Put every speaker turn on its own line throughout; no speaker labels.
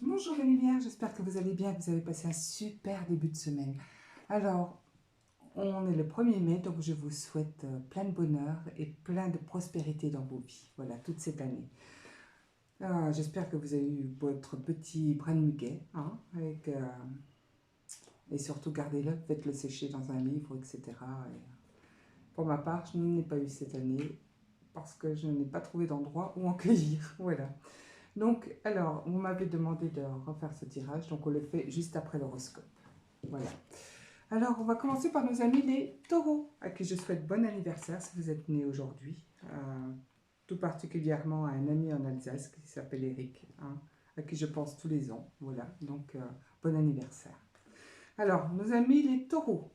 Bonjour les lumières, j'espère que vous allez bien, que vous avez passé un super début de semaine. Alors, on est le 1er mai, donc je vous souhaite plein de bonheur et plein de prospérité dans vos vies, voilà, toute cette année. J'espère que vous avez eu votre petit brin de muguet, hein, et surtout gardez-le, faites-le sécher dans un livre, etc. Et pour ma part, je n'ai pas eu cette année parce que je n'ai pas trouvé d'endroit où en cueillir, voilà. Donc, alors, vous m'avez demandé de refaire ce tirage, donc on le fait juste après l'horoscope. Voilà. Alors, on va commencer par nos amis les taureaux, à qui je souhaite bon anniversaire si vous êtes né aujourd'hui. Tout particulièrement à un ami en Alsace qui s'appelle Eric, hein, à qui je pense tous les ans. Voilà, donc bon anniversaire. Alors, nos amis les taureaux.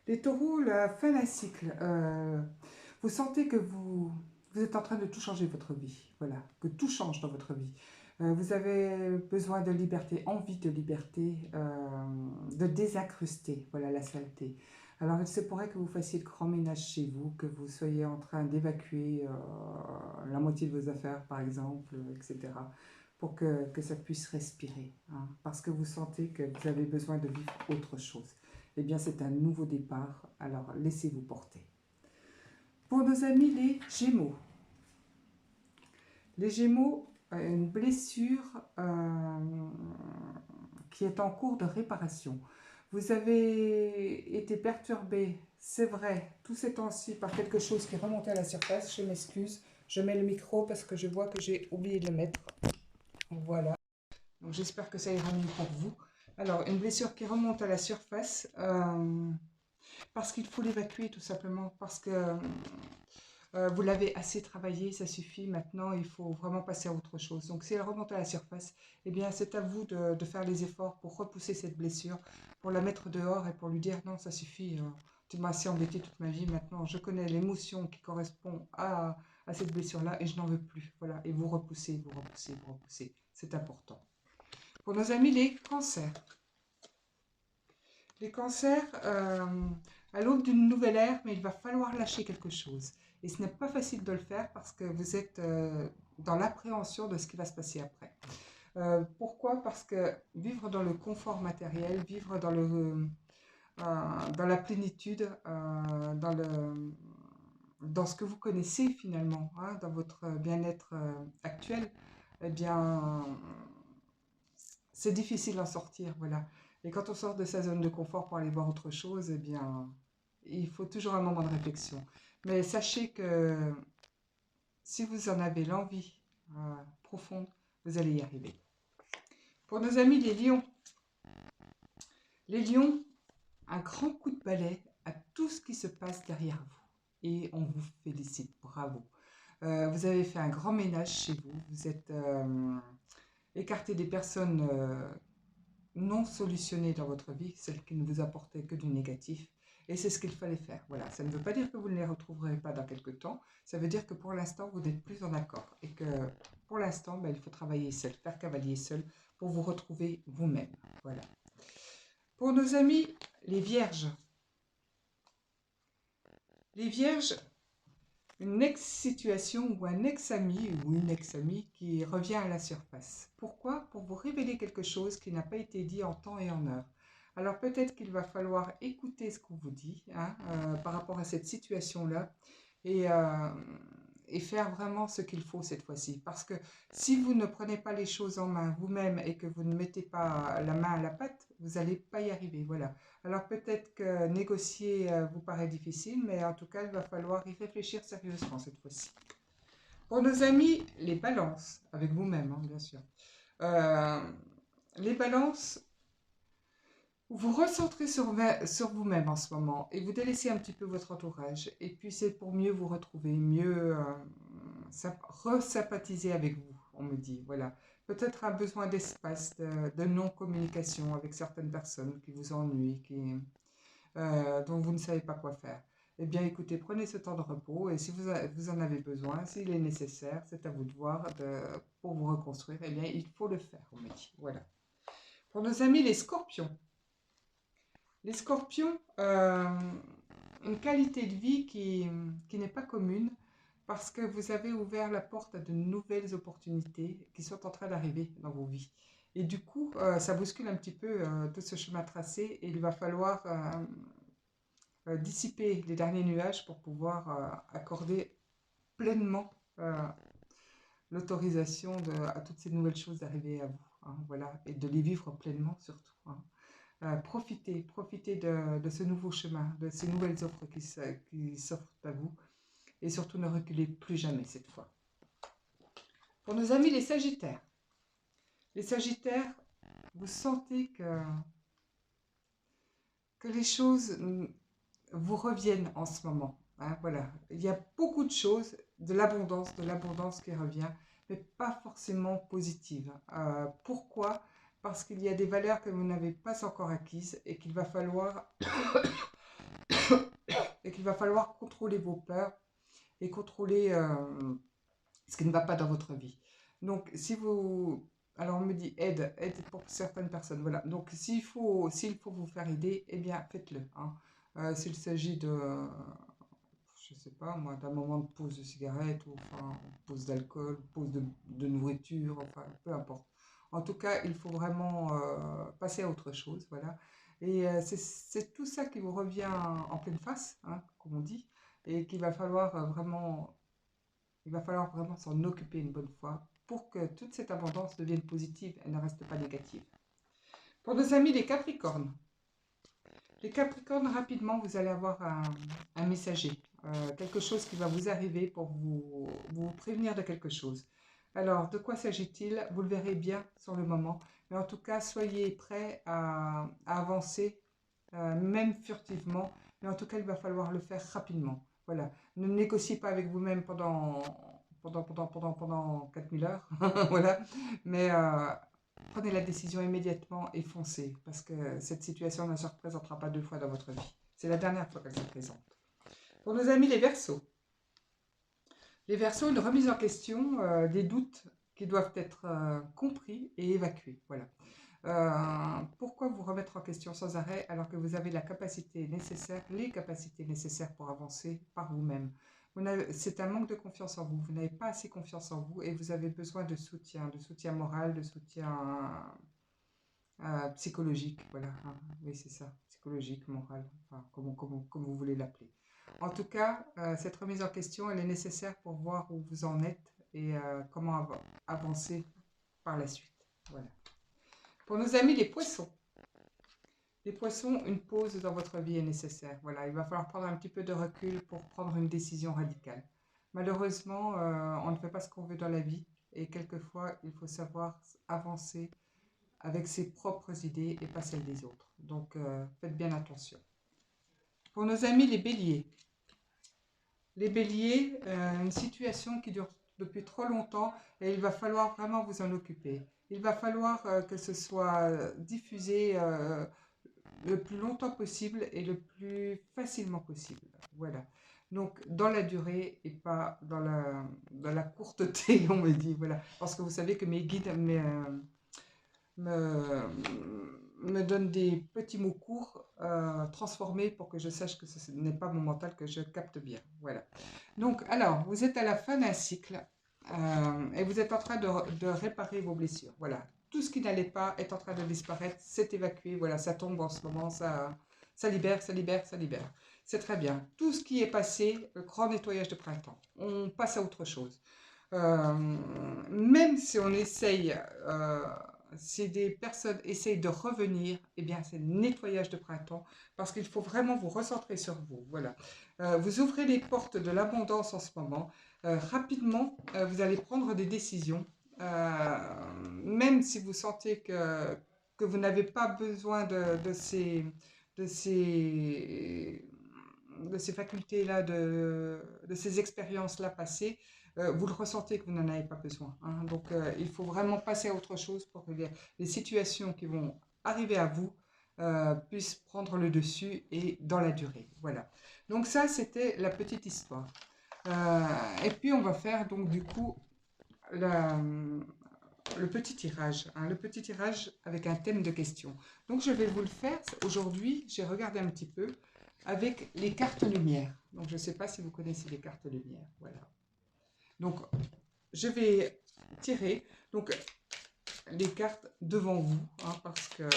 Les taureaux, la fin d'un cycle. Vous sentez que vous êtes en train de tout changer votre vie. Voilà, que tout change dans votre vie. Vous avez besoin de liberté, envie de liberté, de désincruster, voilà, la saleté. Alors, il se pourrait que vous fassiez le grand ménage chez vous, que vous soyez en train d'évacuer la moitié de vos affaires, par exemple, etc., pour que ça puisse respirer, hein, parce que vous sentez que vous avez besoin de vivre autre chose. Eh bien, c'est un nouveau départ, alors laissez-vous porter. Pour nos amis les Gémeaux. Les Gémeaux, une blessure qui est en cours de réparation. Vous avez été perturbé, c'est vrai, tous ces temps-ci par quelque chose qui remontait à la surface. Je m'excuse, je mets le micro parce que je vois que j'ai oublié de le mettre. Voilà. Donc j'espère que ça ira mieux pour vous. Alors, une blessure qui remonte à la surface, parce qu'il faut l'évacuer tout simplement, parce que vous l'avez assez travaillé, ça suffit, maintenant il faut vraiment passer à autre chose. Donc si elle remonte à la surface, eh bien c'est à vous de faire les efforts pour repousser cette blessure, pour la mettre dehors et pour lui dire non, ça suffit, tu m'as assez embêté toute ma vie, maintenant je connais l'émotion qui correspond à cette blessure-là et je n'en veux plus. Voilà, et vous repoussez, vous repoussez, vous repoussez, c'est important. Pour nos amis les cancers. Les cancers, à l'aube d'une nouvelle ère, mais il va falloir lâcher quelque chose. Et ce n'est pas facile de le faire parce que vous êtes dans l'appréhension de ce qui va se passer après. Pourquoi? Parce que vivre dans le confort matériel, vivre dans la plénitude, dans ce que vous connaissez finalement, hein, dans votre bien-être actuel, eh bien, c'est difficile d'en sortir, voilà. Et quand on sort de sa zone de confort pour aller voir autre chose, eh bien, il faut toujours un moment de réflexion. Mais sachez que si vous en avez l'envie profonde, vous allez y arriver. Pour nos amis les lions, un grand coup de balai à tout ce qui se passe derrière vous. Et on vous félicite, bravo. Vous avez fait un grand ménage chez vous, vous êtes écarté des personnes non solutionnées dans votre vie, celles qui ne vous apportaient que du négatif. Et c'est ce qu'il fallait faire. Voilà, ça ne veut pas dire que vous ne les retrouverez pas dans quelques temps. Ça veut dire que pour l'instant, vous n'êtes plus en accord. Et que pour l'instant, ben, il faut travailler seul, faire cavalier seul pour vous retrouver vous-même. Voilà. Pour nos amis, les vierges. Les vierges, une ex-situation ou un ex-ami ou une ex-amie qui revient à la surface. Pourquoi? Pour vous révéler quelque chose qui n'a pas été dit en temps et en heure. Alors peut-être qu'il va falloir écouter ce qu'on vous dit, hein, par rapport à cette situation-là et, euh, et faire vraiment ce qu'il faut cette fois-ci. Parce que si vous ne prenez pas les choses en main vous-même et que vous ne mettez pas la main à la pâte, vous n'allez pas y arriver. Voilà. Alors peut-être que négocier vous paraît difficile, mais en tout cas, il va falloir y réfléchir sérieusement cette fois-ci. Pour nos amis, les balances, avec vous-même, hein, bien sûr. Euh, les balances, vous recentrez sur vous-même en ce moment et vous délaissez un petit peu votre entourage. Et puis c'est pour mieux vous retrouver, mieux resympathiser avec vous, on me dit. Voilà. Peut-être un besoin d'espace, de non-communication avec certaines personnes qui vous ennuient, dont vous ne savez pas quoi faire. Eh bien, écoutez, prenez ce temps de repos et si vous en avez besoin, s'il est nécessaire, c'est à vous de voir pour vous reconstruire. Eh bien, il faut le faire, on me dit. Voilà. Pour nos amis les scorpions. Les scorpions, une qualité de vie qui n'est pas commune parce que vous avez ouvert la porte à de nouvelles opportunités qui sont en train d'arriver dans vos vies. Et du coup, ça bouscule un petit peu tout ce chemin tracé et il va falloir dissiper les derniers nuages pour pouvoir accorder pleinement l'autorisation à toutes ces nouvelles choses d'arriver à vous. Hein, voilà, et de les vivre pleinement surtout. Hein. Profitez de ce nouveau chemin, de ces nouvelles offres qui s'offrent à vous. Et surtout, ne reculez plus jamais cette fois. Pour nos amis les Sagittaires, vous sentez que les choses vous reviennent en ce moment. Hein, voilà. Il y a beaucoup de choses, de l'abondance qui revient, mais pas forcément positive. Pourquoi? Parce qu'il y a des valeurs que vous n'avez pas encore acquises et qu'il va falloir contrôler vos peurs et contrôler ce qui ne va pas dans votre vie. Donc, si vous... Alors, on me dit aide pour certaines personnes. Voilà. Donc, s'il faut vous faire aider, eh bien, faites-le. Hein. S'il s'agit de, je sais pas moi, d'un moment de pause de cigarette, ou enfin, pause d'alcool, pause de nourriture, enfin, peu importe. En tout cas, il faut vraiment passer à autre chose, voilà. Et c'est tout ça qui vous revient en pleine face, hein, comme on dit, et qu'il va falloir il va falloir vraiment s'en occuper une bonne fois pour que toute cette abondance devienne positive et ne reste pas négative. Pour nos amis les Capricornes, rapidement, vous allez avoir un messager, quelque chose qui va vous arriver pour vous prévenir de quelque chose. Alors, de quoi s'agit-il? Vous le verrez bien sur le moment, mais en tout cas, soyez prêts à avancer, même furtivement, mais en tout cas, il va falloir le faire rapidement. Voilà, ne négociez pas avec vous-même pendant 4000 heures, voilà, mais prenez la décision immédiatement et foncez, parce que cette situation ne se représentera pas deux fois dans votre vie. C'est la dernière fois qu'elle se présente. Pour nos amis les Verseaux, une remise en question des doutes qui doivent être compris et évacués. Voilà. Pourquoi vous remettre en question sans arrêt alors que vous avez la capacité nécessaire, les capacités nécessaires pour avancer par vous-même? C'est un manque de confiance en vous. Vous n'avez pas assez confiance en vous et vous avez besoin de soutien moral, de soutien psychologique. Voilà, hein. Oui, c'est ça, psychologique, moral, enfin, comme vous voulez l'appeler. En tout cas, cette remise en question, elle est nécessaire pour voir où vous en êtes et comment avancer par la suite. Voilà. Pour nos amis les poissons, une pause dans votre vie est nécessaire. Voilà, il va falloir prendre un petit peu de recul pour prendre une décision radicale. Malheureusement, on ne fait pas ce qu'on veut dans la vie et quelquefois, il faut savoir avancer avec ses propres idées et pas celles des autres. Donc, faites bien attention. Pour nos amis les béliers, une situation qui dure depuis trop longtemps et il va falloir vraiment vous en occuper. Il va falloir que ce soit diffusé le plus longtemps possible et le plus facilement possible. Voilà. Donc, dans la durée et pas dans la courteté, on me dit. Voilà. Parce que vous savez que mes guides me donnent des petits mots courts transformés pour que je sache que ce n'est pas mon mental, que je capte bien. Voilà. Donc, alors, vous êtes à la fin d'un cycle et vous êtes en train de réparer vos blessures. Voilà. Tout ce qui n'allait pas est en train de disparaître, c'est évacué. Voilà, ça tombe en ce moment, ça libère, ça libère, ça libère. C'est très bien. Tout ce qui est passé, le grand nettoyage de printemps. On passe à autre chose. Même si on essaye, si des personnes essayent de revenir, eh bien c'est le nettoyage de printemps parce qu'il faut vraiment vous recentrer sur vous. Voilà. Vous ouvrez les portes de l'abondance en ce moment. Rapidement, vous allez prendre des décisions. Même si vous sentez que vous n'avez pas besoin de ces facultés-là, de ces expériences-là passées, vous le ressentez que vous n'en avez pas besoin. Hein. Donc, il faut vraiment passer à autre chose pour que les situations qui vont arriver à vous puissent prendre le dessus et dans la durée. Voilà. Donc ça, c'était la petite histoire. Et puis, on va faire donc du coup le petit tirage. Hein, le petit tirage avec un thème de questions. Donc, je vais vous le faire. Aujourd'hui, j'ai regardé un petit peu avec les cartes lumière. Donc, je ne sais pas si vous connaissez les cartes lumière. Voilà. Donc, je vais tirer donc, les cartes devant vous, hein, parce que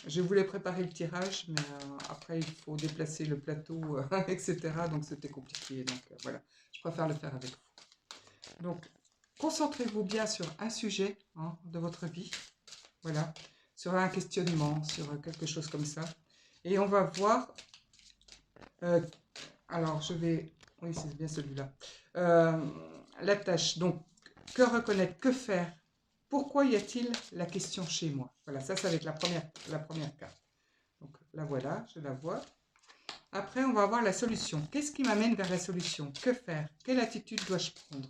je voulais préparer le tirage, mais après, il faut déplacer le plateau, etc. Donc, c'était compliqué. Donc, voilà, je préfère le faire avec vous. Donc, concentrez-vous bien sur un sujet, hein, de votre vie. Voilà, sur un questionnement, sur quelque chose comme ça. Et on va voir... alors, je vais... Oui, c'est bien celui-là. La tâche. Donc, que reconnaître, que faire? Pourquoi y a-t-il la question chez moi? Voilà, ça va être la première carte. Donc, la voilà, je la vois. Après, on va avoir la solution. Qu'est-ce qui m'amène vers la solution? Que faire? Quelle attitude dois-je prendre?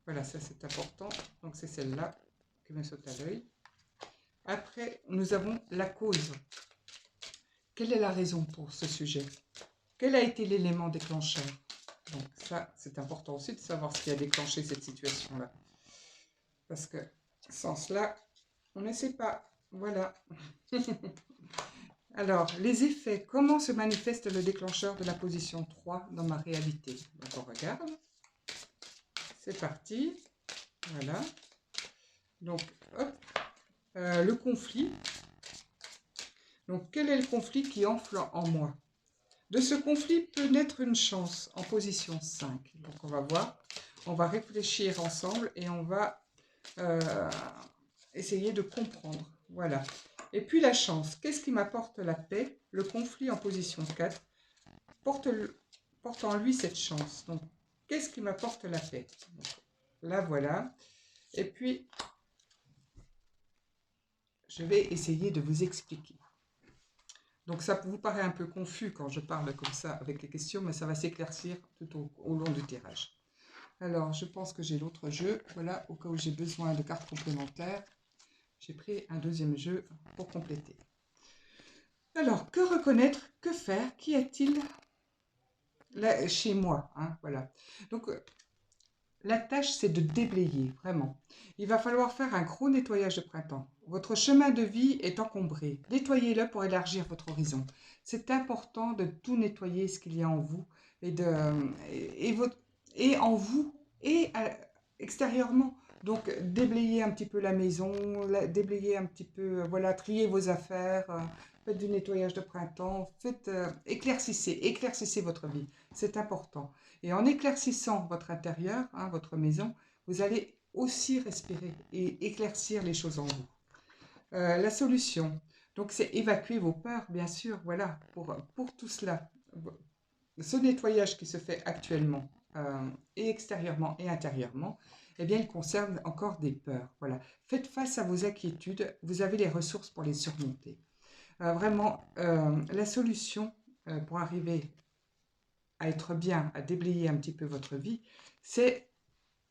Voilà, ça c'est important. Donc, c'est celle-là qui me saute à l'œil. Après, nous avons la cause. Quelle est la raison pour ce sujet? Quel a été l'élément déclencheur? Donc ça, c'est important aussi de savoir ce qui a déclenché cette situation-là. Parce que sans cela, on ne sait pas. Voilà. Alors, les effets. Comment se manifeste le déclencheur de la position 3 dans ma réalité? Donc on regarde. C'est parti. Voilà. Donc, hop. Le conflit. Donc, quel est le conflit qui enfle en moi? De ce conflit peut naître une chance en position 5. Donc, on va voir. On va réfléchir ensemble et on va essayer de comprendre. Voilà. Et puis, la chance. Qu'est-ce qui m'apporte la paix? Le conflit en position 4 porte en lui cette chance. Donc, qu'est-ce qui m'apporte la paix? Donc, là, voilà. Et puis, je vais essayer de vous expliquer. Donc, ça vous paraît un peu confus quand je parle comme ça avec les questions, mais ça va s'éclaircir tout au long du tirage. Alors, je pense que j'ai l'autre jeu. Voilà, au cas où j'ai besoin de cartes complémentaires, j'ai pris un deuxième jeu pour compléter. Alors, que reconnaître? Que faire? Qu'y a-t-il là, chez moi, hein, voilà. Donc, la tâche, c'est de déblayer, vraiment. Il va falloir faire un gros nettoyage de printemps. Votre chemin de vie est encombré. Nettoyez-le pour élargir votre horizon. C'est important de tout nettoyer ce qu'il y a en vous et en vous et extérieurement. Donc, déblayer un petit peu la maison, déblayer un petit peu, voilà, trier vos affaires, faites du nettoyage de printemps, éclaircissez votre vie. C'est important. Et en éclaircissant votre intérieur, hein, votre maison, vous allez aussi respirer et éclaircir les choses en vous. La solution, donc c'est évacuer vos peurs, bien sûr, voilà, pour tout cela. Ce nettoyage qui se fait actuellement, et extérieurement et intérieurement, eh bien, il concerne encore des peurs. Voilà. Faites face à vos inquiétudes, vous avez les ressources pour les surmonter. Vraiment, la solution pour arriver à être bien, à déblayer un petit peu votre vie, c'est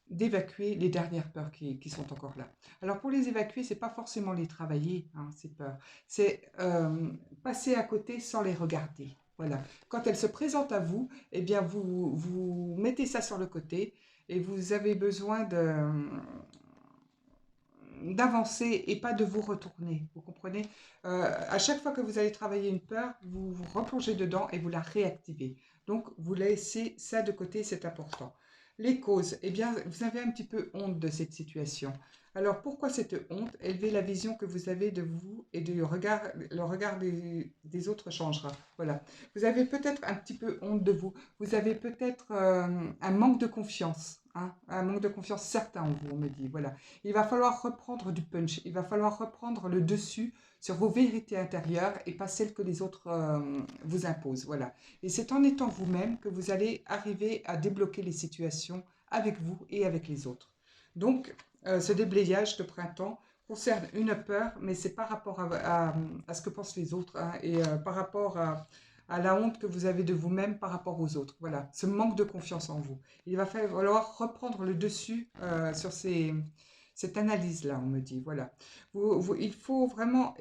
d'évacuer les dernières peurs qui sont encore là. Alors pour les évacuer, c'est pas forcément les travailler, hein, ces peurs. C'est passer à côté sans les regarder. Voilà. Quand elles se présentent à vous, eh bien vous mettez ça sur le côté et vous avez besoin d'avancer et pas de vous retourner. Vous comprenez? À chaque fois que vous allez travailler une peur, vous vous replongez dedans et vous la réactivez. Donc, vous laissez ça de côté, c'est important. Les causes, eh bien, vous avez un petit peu honte de cette situation. Alors, pourquoi cette honte? Élever la vision que vous avez de vous et le regard des autres changera. Voilà. Vous avez peut-être un petit peu honte de vous. Vous avez peut-être un manque de confiance. Hein, un manque de confiance certain en vous, on me dit. Voilà. Il va falloir reprendre du punch. Il va falloir reprendre le dessus sur vos vérités intérieures et pas celles que les autres vous imposent. Voilà. Et c'est en étant vous-même que vous allez arriver à débloquer les situations avec vous et avec les autres. Donc, ce déblayage de printemps concerne une peur, mais c'est par rapport à ce que pensent les autres, hein, et par rapport à la honte que vous avez de vous-même par rapport aux autres. Voilà, ce manque de confiance en vous. Il va falloir reprendre le dessus sur cette analyse-là, on me dit. Voilà. Il faut vraiment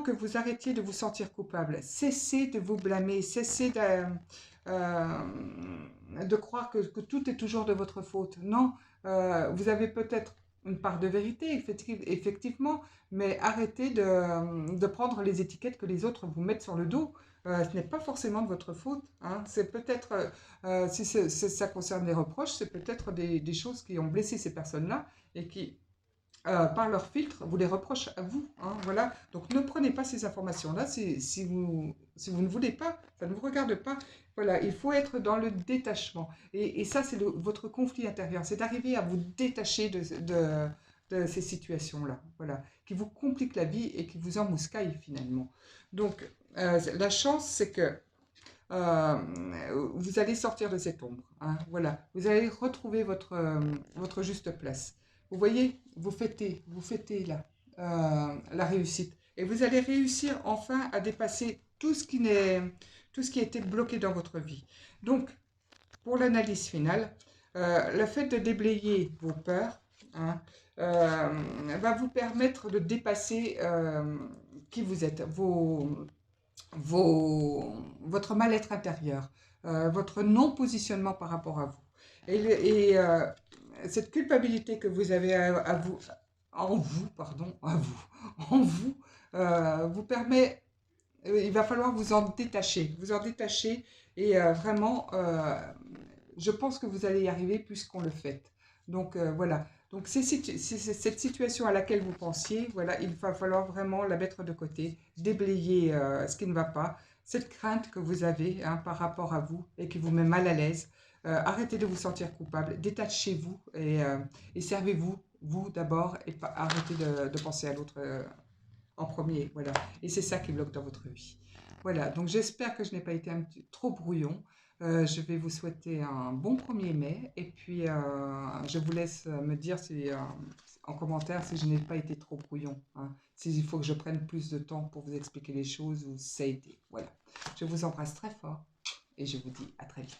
que vous arrêtiez de vous sentir coupable. Cessez de vous blâmer, cessez de croire que tout est toujours de votre faute. Non, vous avez peut-être une part de vérité, effectivement, mais arrêtez de prendre les étiquettes que les autres vous mettent sur le dos. Ce n'est pas forcément de votre faute, hein. C'est peut-être, si ça concerne les reproches, c'est peut-être des choses qui ont blessé ces personnes-là et qui, par leur filtre, vous les reprochent à vous, hein, voilà. Donc ne prenez pas ces informations-là si vous ne voulez pas, ça ne vous regarde pas. Voilà, il faut être dans le détachement. Et ça, c'est votre conflit intérieur. C'est d'arriver à vous détacher de ces situations-là, voilà, qui vous compliquent la vie et qui vous embouteillent finalement. Donc, la chance, c'est que vous allez sortir de cette ombre, hein, voilà. Vous allez retrouver votre juste place. Vous voyez, vous fêtez là la réussite. Et vous allez réussir enfin à dépasser tout ce qui a été bloqué dans votre vie. Donc, pour l'analyse finale, le fait de déblayer vos peurs, hein, va vous permettre de dépasser qui vous êtes, votre mal-être intérieur, votre non-positionnement par rapport à vous. Cette culpabilité que vous avez en vous, vous permet, il va falloir vous en détacher et vraiment, je pense que vous allez y arriver puisqu'on le fait. Donc voilà. Donc c'est cette situation à laquelle vous pensiez, voilà, il va falloir vraiment la mettre de côté, déblayer ce qui ne va pas, cette crainte que vous avez, hein, par rapport à vous et qui vous met mal à l'aise. Arrêtez de vous sentir coupable, détachez-vous et servez-vous, vous d'abord, et arrêtez de penser à l'autre en premier. Voilà. Et c'est ça qui bloque dans votre vie. Voilà, donc j'espère que je n'ai pas été trop brouillon. Je vais vous souhaiter un bon 1er mai et puis je vous laisse me dire en commentaire si je n'ai pas été trop brouillon, hein, s'il faut que je prenne plus de temps pour vous expliquer les choses ou si ça a été. Voilà, je vous embrasse très fort et je vous dis à très vite.